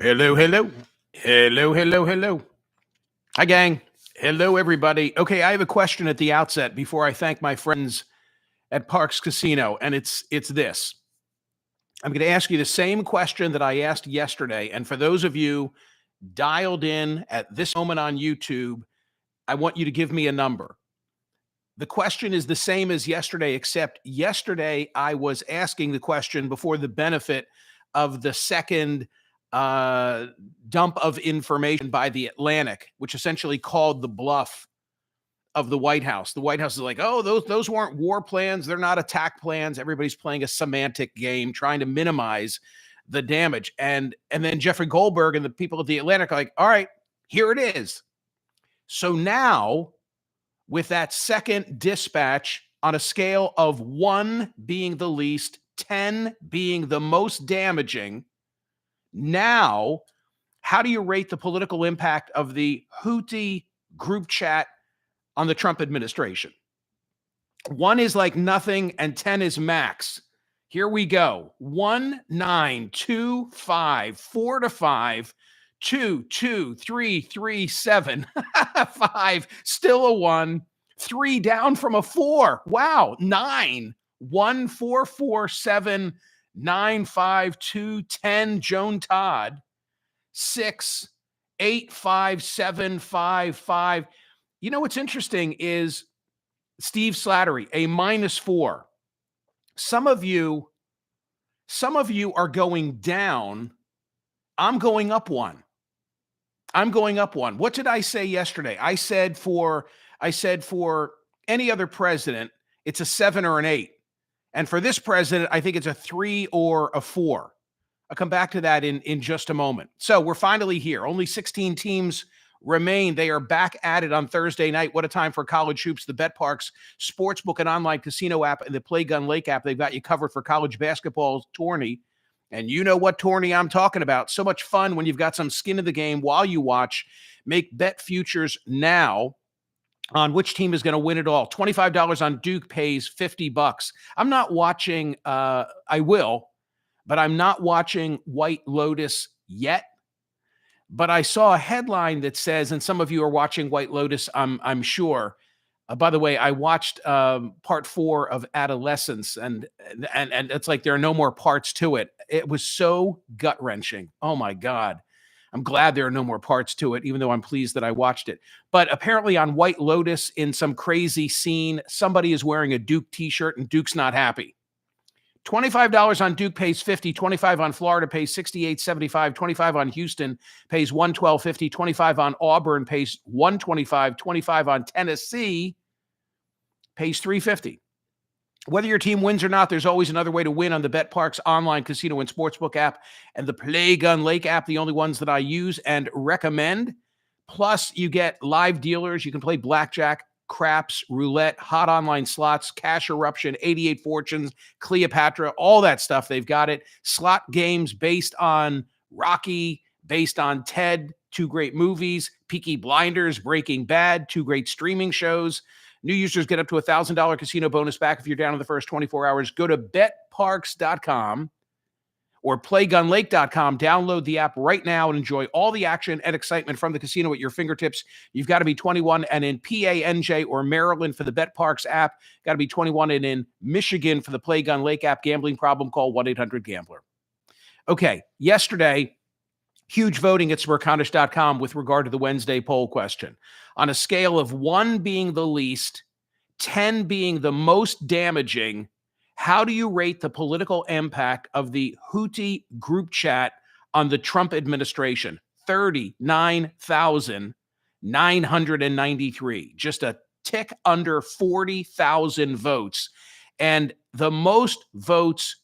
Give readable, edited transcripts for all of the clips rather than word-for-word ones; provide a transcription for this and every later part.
Hello, hello. Hello, hello, hello. Hi, gang. Hello, everybody. Okay, I have a question at the outset before I thank my friends at Parks Casino, and it's this. I'm going to ask you the same question that I asked yesterday, and for those of you dialed in at this moment on YouTube, I want you to give me a number. The question is the same as yesterday, except yesterday I was asking the question before the benefit of the second uh, dump of information by the Atlantic, which essentially called the bluff of the White House. The White House is like, oh, those weren't war plans. They're not attack plans. Everybody's playing a semantic game, trying to minimize the damage. And then Jeffrey Goldberg and the people at the Atlantic are like, all right, here it is. So now, with that second dispatch on a scale of 1 being the least, 10 being the most damaging, now, how do you rate the political impact of the Houthi group chat on the Trump administration? 1 is like nothing, and 10 is max. Here we go. 1, 9, 2, 5, 4 to 5, 2, 2, 3, 3, 7, 5, still a 1, 3 down from a 4. Wow. 9, 1, 4, 4, 7, 9, 5, 2, 10, Joan Todd. 6, 8, 5, 7, 5, 5. You know what's interesting is Steve Slattery, a -4. Some of you are going down. I'm going up 1. I'm going up 1. What did I say yesterday? I said for any other president, it's a 7 or an 8. And for this president, I think it's a 3 or a 4. I'll come back to that in just a moment. So we're finally here. Only 16 teams remain. They are back at it on Thursday night. What a time for college hoops. The BetParks Sportsbook and online casino app and the Play Gun Lake app. They've got you covered for college basketball tourney. And you know what tourney I'm talking about. So much fun when you've got some skin in the game while you watch. Make bet futures now on which team is going to win it all. $25 on Duke pays $50. I'm not watching. I will. But I'm not watching White Lotus yet. But I saw a headline that says, and some of you are watching White Lotus, I'm sure. By the way, I watched part 4 of Adolescence, and it's like there are no more parts to it. It was so gut-wrenching. Oh, my God. I'm glad there are no more parts to it, even though I'm pleased that I watched it. But apparently on White Lotus, in some crazy scene, somebody is wearing a Duke T-shirt, and Duke's not happy. $25 on Duke pays $50, $25 on Florida pays $68.75, $25 on Houston pays $112.50, $25 on Auburn pays $125, $25 on Tennessee pays $350. Whether your team wins or not, there's always another way to win on the BetParks online casino and sportsbook app and the Play Gun Lake app, the only ones that I use and recommend. Plus, you get live dealers. You can play blackjack, craps, roulette, hot online slots, cash eruption, 88 fortunes, Cleopatra, all that stuff. They've got it. Slot games based on Rocky, based on Ted, 2 great movies, Peaky Blinders, Breaking Bad, 2 great streaming shows. New users get up to $1,000 casino bonus back if you're down in the first 24 hours. Go to betparks.com or playgunlake.com. Download the app right now and enjoy all the action and excitement from the casino at your fingertips. You've got to be 21 and in PA, or Maryland for the BetParks app. Got to be 21 and in Michigan for the Play Gun Lake app. Gambling problem, call 1-800-GAMBLER. Okay, yesterday, huge voting at Smerconish.com with regard to the Wednesday poll question. On a scale of 1 being the least, 10 being the most damaging, how do you rate the political impact of the Houthi group chat on the Trump administration? 39,993, just a tick under 40,000 votes. And the most votes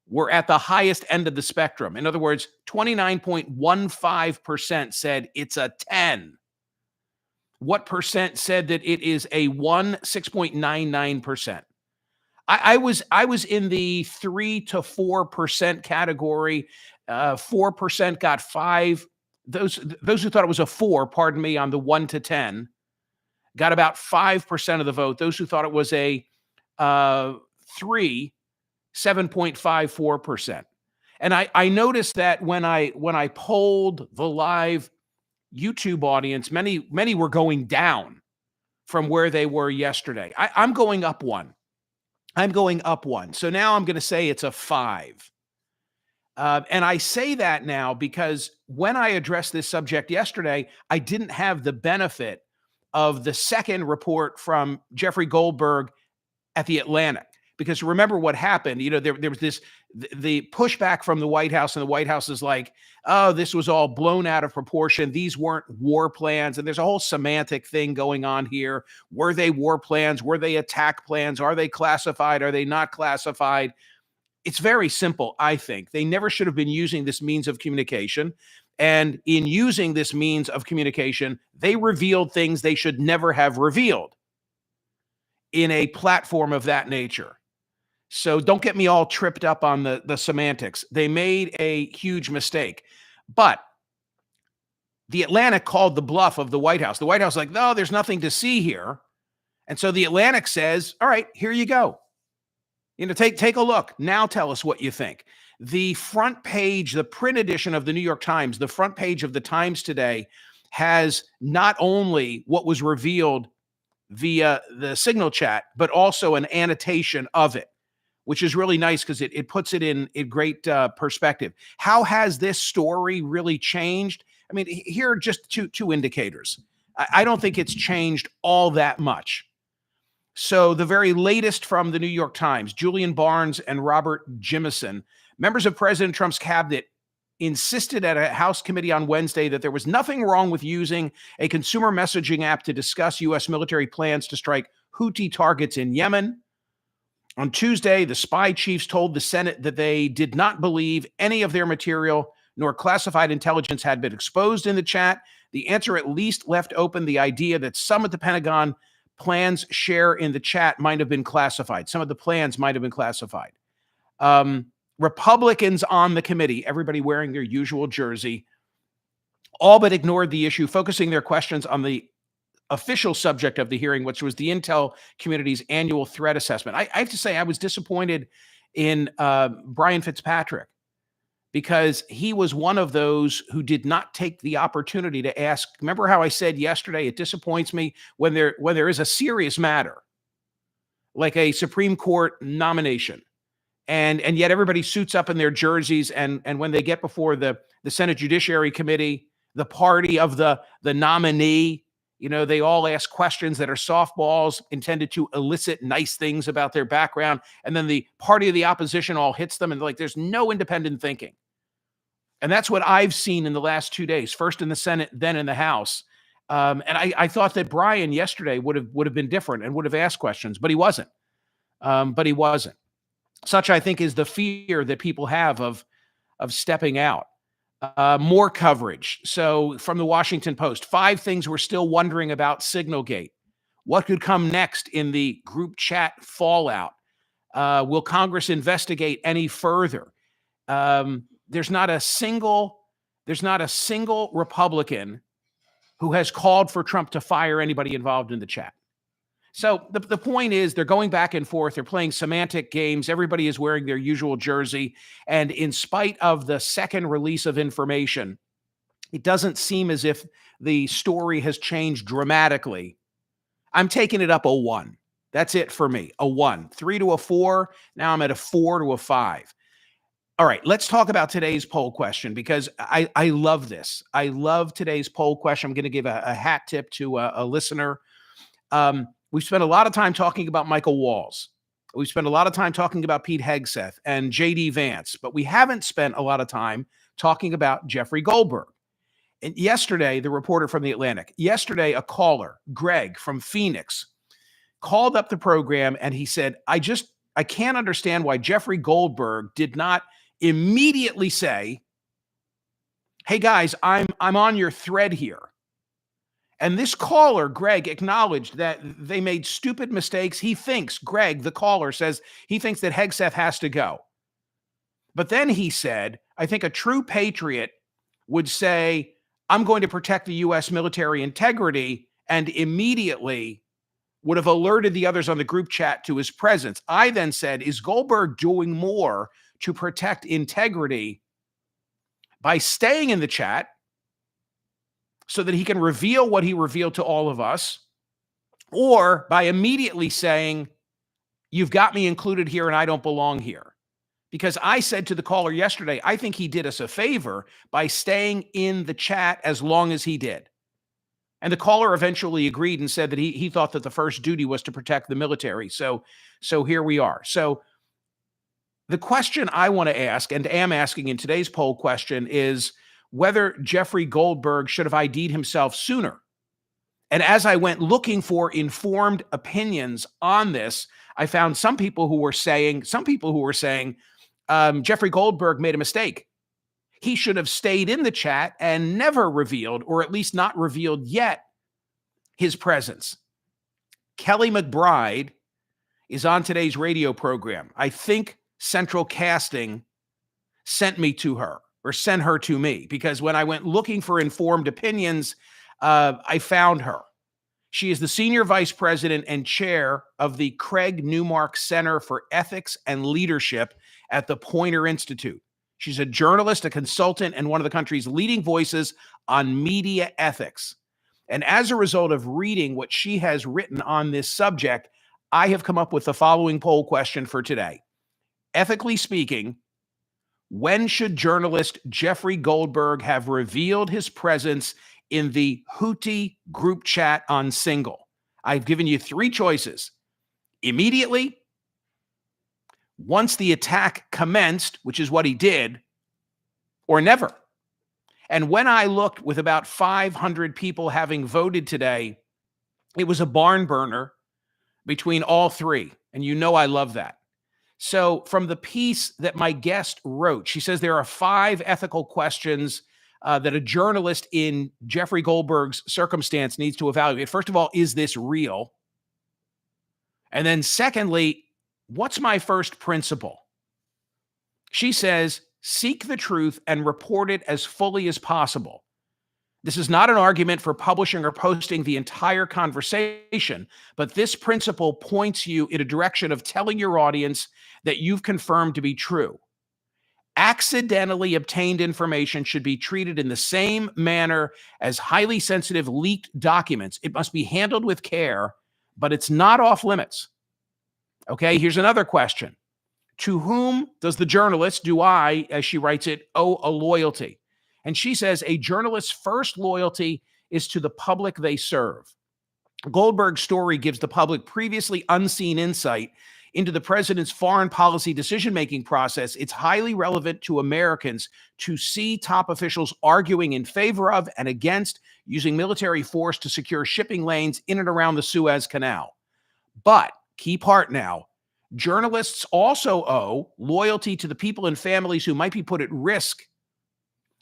were at the highest end of the spectrum. In other words, 29.15% said it's a 10. What percent said that it is a 1? 6.99%. I was in the 3 to 4% category. 4% got 5. Those who thought it was a 4, pardon me, on the 1 to 10, got about 5% of the vote. Those who thought it was a 3, 7.54%. And I noticed that when I polled the live YouTube audience, many were going down from where they were yesterday. I'm going up one. I'm going up one. So now I'm going to say it's a 5. And I say that now because when I addressed this subject yesterday, I didn't have the benefit of the second report from Jeffrey Goldberg at the Atlantic. Because remember what happened, there was the pushback from the White House, and the White House is like, oh, this was all blown out of proportion. These weren't war plans. And there's a whole semantic thing going on here. Were they war plans? Were they attack plans? Are they classified? Are they not classified? It's very simple, I think. They never should have been using this means of communication. And in using this means of communication, they revealed things they should never have revealed in a platform of that nature. So don't get me all tripped up on the semantics. They made a huge mistake. But the Atlantic called the bluff of the White House. The White House like, no, there's nothing to see here. And so the Atlantic says, all right, here you go. Take a look. Now tell us what you think. The front page, the print edition of the New York Times, the front page of the Times today has not only what was revealed via the Signal chat, but also an annotation of it, which is really nice because it puts it in great perspective. How has this story really changed? I mean, here are just two indicators. I don't think it's changed all that much. So the very latest from the New York Times, Julian Barnes and Robert Jimison, members of President Trump's cabinet, insisted at a House committee on Wednesday that there was nothing wrong with using a consumer messaging app to discuss U.S. military plans to strike Houthi targets in Yemen. On Tuesday, the spy chiefs told the Senate that they did not believe any of their material nor classified intelligence had been exposed in the chat. The answer at least left open the idea that some of the Pentagon plans share in the chat might have been classified. Some of the plans might have been classified. Republicans on the committee, everybody wearing their usual jersey, all but ignored the issue, focusing their questions on the official subject of the hearing, which was the intel community's annual threat assessment. I have to say I was disappointed in Brian Fitzpatrick, because he was one of those who did not take the opportunity to ask. Remember how I said yesterday, it disappoints me when there is a serious matter, like a Supreme Court nomination, and yet everybody suits up in their jerseys, and when they get before the Senate Judiciary Committee, the party of the nominee, they all ask questions that are softballs intended to elicit nice things about their background. And then the party of the opposition all hits them, and there's no independent thinking. And that's what I've seen in the last 2 days, first in the Senate, then in the House. And I thought that Brian yesterday would have been different and would have asked questions, but he wasn't. Such, I think, is the fear that people have of stepping out. More coverage. So from the Washington Post, 5 things we're still wondering about Signalgate. What could come next in the group chat fallout? Will Congress investigate any further? There's not a single Republican who has called for Trump to fire anybody involved in the chat. So the point is, they're going back and forth. They're playing semantic games. Everybody is wearing their usual jersey. And in spite of the second release of information, it doesn't seem as if the story has changed dramatically. I'm taking it up a 1. That's it for me, a 1. 3 to a 4. Now I'm at a 4 to a 5. All right, let's talk about today's poll question, because I love this. I love today's poll question. I'm going to give a hat tip to a listener. We've spent a lot of time talking about Michael Walls. We've spent a lot of time talking about Pete Hegseth and J.D. Vance, but we haven't spent a lot of time talking about Jeffrey Goldberg. And yesterday, the reporter from the Atlantic, a caller, Greg from Phoenix, called up the program and he said, I can't understand why Jeffrey Goldberg did not immediately say, hey guys, I'm on your thread here. And this caller, Greg, acknowledged that they made stupid mistakes. He thinks, Greg, the caller, says he thinks that Hegseth has to go. But then he said, I think a true patriot would say, I'm going to protect the U.S. military integrity, and immediately would have alerted the others on the group chat to his presence. I then said, is Goldberg doing more to protect integrity by staying in the chat so that he can reveal what he revealed to all of us, or by immediately saying, you've got me included here and I don't belong here. Because I said to the caller yesterday, I think he did us a favor by staying in the chat as long as he did. And the caller eventually agreed and said that he thought that the first duty was to protect the military. So here we are. So the question I want to ask, and am asking in today's poll question, is whether Jeffrey Goldberg should have ID'd himself sooner. And as I went looking for informed opinions on this, I found some people who were saying, Jeffrey Goldberg made a mistake. He should have stayed in the chat and never revealed, or at least not revealed yet, his presence. Kelly McBride is on today's radio program. I think Central Casting sent her to me, because when I went looking for informed opinions, I found her. She is the senior vice president and chair of the Craig Newmark Center for Ethics and Leadership at the Poynter Institute. She's a journalist, a consultant, and one of the country's leading voices on media ethics. And as a result of reading what she has written on this subject, I have come up with the following poll question for today. Ethically speaking, when should journalist Jeffrey Goldberg have revealed his presence in the Houthi group chat on Single? I've given you three choices. Immediately, once the attack commenced, which is what he did, or never. And when I looked, with about 500 people having voted today, it was a barn burner between all three. And you know I love that. So from the piece that my guest wrote, she says there are 5 ethical questions that a journalist in Jeffrey Goldberg's circumstance needs to evaluate. First of all, is this real? And then secondly, what's my first principle? She says, seek the truth and report it as fully as possible. This is not an argument for publishing or posting the entire conversation, but this principle points you in a direction of telling your audience that you've confirmed to be true. Accidentally obtained information should be treated in the same manner as highly sensitive leaked documents. It must be handled with care, but it's not off limits. Okay, here's another question. To whom does the journalist, do I, as she writes it, owe a loyalty? And she says a journalist's first loyalty is to the public they serve. Goldberg's story gives the public previously unseen insight into the president's foreign policy decision-making process. It's highly relevant to Americans to see top officials arguing in favor of and against using military force to secure shipping lanes in and around the Suez Canal. But, key part now, journalists also owe loyalty to the people and families who might be put at risk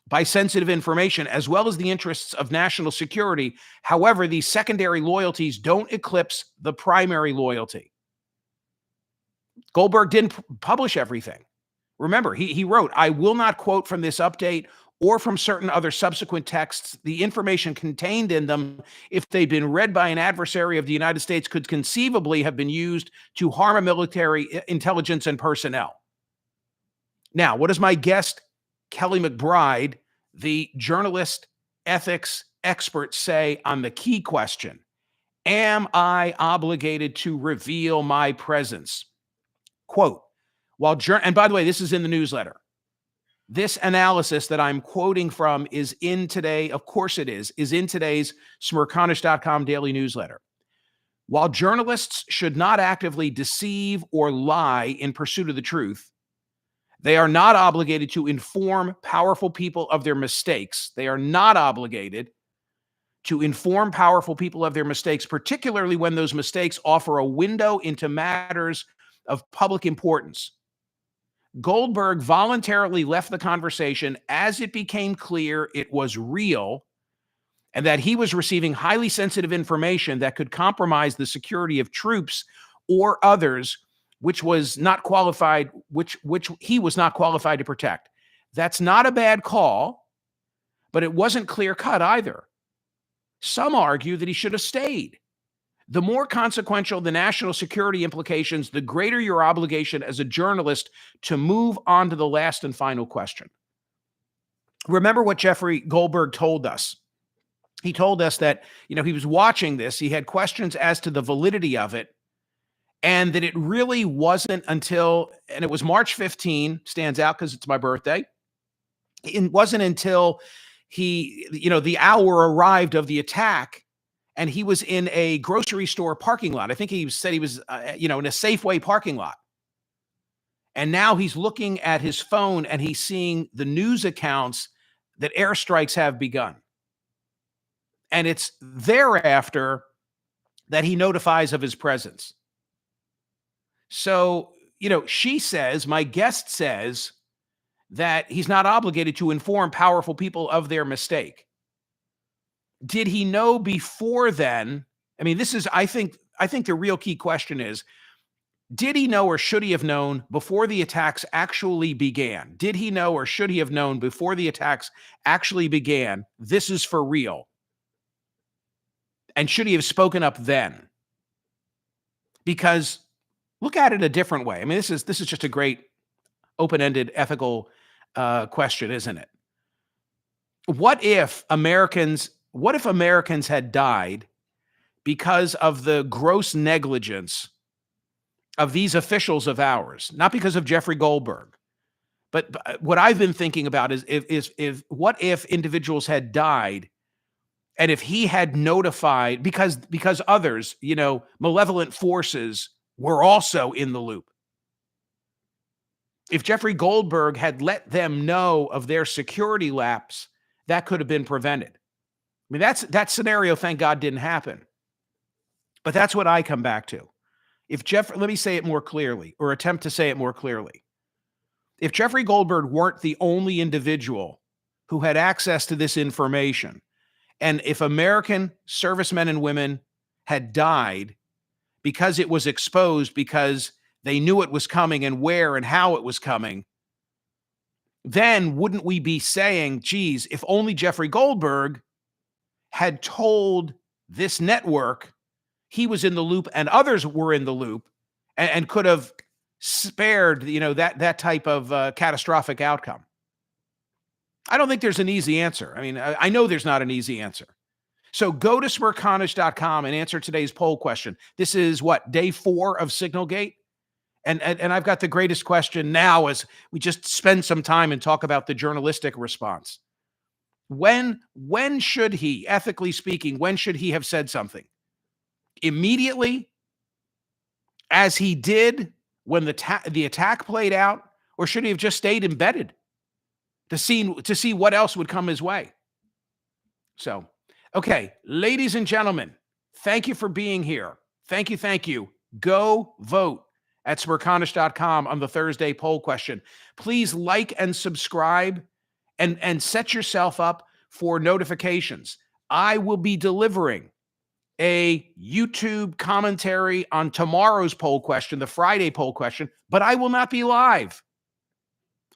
by sensitive information, as well as the interests of national security. However, these secondary loyalties don't eclipse the primary loyalty. Goldberg didn't publish everything. Remember, he wrote, I will not quote from this update or from certain other subsequent texts. The information contained in them, if they'd been read by an adversary of the United States, could conceivably have been used to harm a military intelligence and personnel. Now, what does my guest, Kelly McBride, the journalist ethics expert, say on the key question? Am I obligated to reveal my presence? Quote, and by the way, this is in the newsletter. This analysis that I'm quoting from is in today, of course it is in today's Smerconish.com daily newsletter. While journalists should not actively deceive or lie in pursuit of the truth, they are not obligated to inform powerful people of their mistakes. They are not obligated to inform powerful people of their mistakes, particularly when those mistakes offer a window into matters of public importance. Goldberg voluntarily left the conversation as it became clear it was real and that he was receiving highly sensitive information that could compromise the security of troops or others, which he was not qualified to protect. That's not a bad call, but it wasn't clear-cut either. Some argue that he should have stayed. The more consequential the national security implications, the greater your obligation as a journalist to move on to the last and final question. Remember what Jeffrey Goldberg told us. He told us that, he was watching this. He had questions as to the validity of it, and that it really wasn't until, and it was March 15, stands out because it's my birthday. It wasn't until the hour arrived of the attack, and he was in a grocery store parking lot. I think he said he was, in a Safeway parking lot. And now he's looking at his phone and he's seeing the news accounts that airstrikes have begun. And it's thereafter that he notifies of his presence. So, she says, my guest says, that he's not obligated to inform powerful people of their mistake. Did he know before then? I mean, this is, I think the real key question is, did he know or should he have known before the attacks actually began? Did he know or should he have known before the attacks actually began, this is for real? And should he have spoken up then? Because look at it a different way. I mean, this is just a great open-ended ethical question, isn't it? What if Americans had died because of the gross negligence of these officials of ours, not because of Jeffrey Goldberg? But what I've been thinking about is what if individuals had died, and if he had notified, because others, malevolent forces were also in the loop. If Jeffrey Goldberg had let them know of their security lapse, that could have been prevented. I mean, that scenario, thank God, didn't happen. But that's what I come back to. Let me say it more clearly, or attempt to say it more clearly. If Jeffrey Goldberg weren't the only individual who had access to this information, and if American servicemen and women had died because it was exposed, because they knew it was coming and where and how it was coming, then wouldn't we be saying, geez, if only Jeffrey Goldberg had told this network he was in the loop and others were in the loop, and could have spared, that type of catastrophic outcome? I don't think there's an easy answer. I mean, I know there's not an easy answer. So go to Smerconish.com and answer today's poll question. This is day 4 of Signalgate. And I've got the greatest question now as we just spend some time and talk about the journalistic response. When should he, ethically speaking, when should he have said something? Immediately, as he did when the attack played out, or should he have just stayed embedded to see what else would come his way? So, okay, ladies and gentlemen, thank you for being here. Thank you. Go vote at Smerconish.com on the Thursday poll question. Please like and subscribe and set yourself up for notifications. I will be delivering a YouTube commentary on tomorrow's poll question, the Friday poll question, but I will not be live.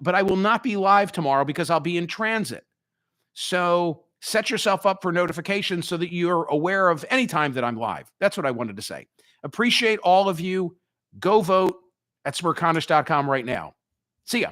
Tomorrow because I'll be in transit. So set yourself up for notifications so that you're aware of any time that I'm live. That's what I wanted to say. Appreciate all of you. Go vote at Smerconish.com right now. See ya.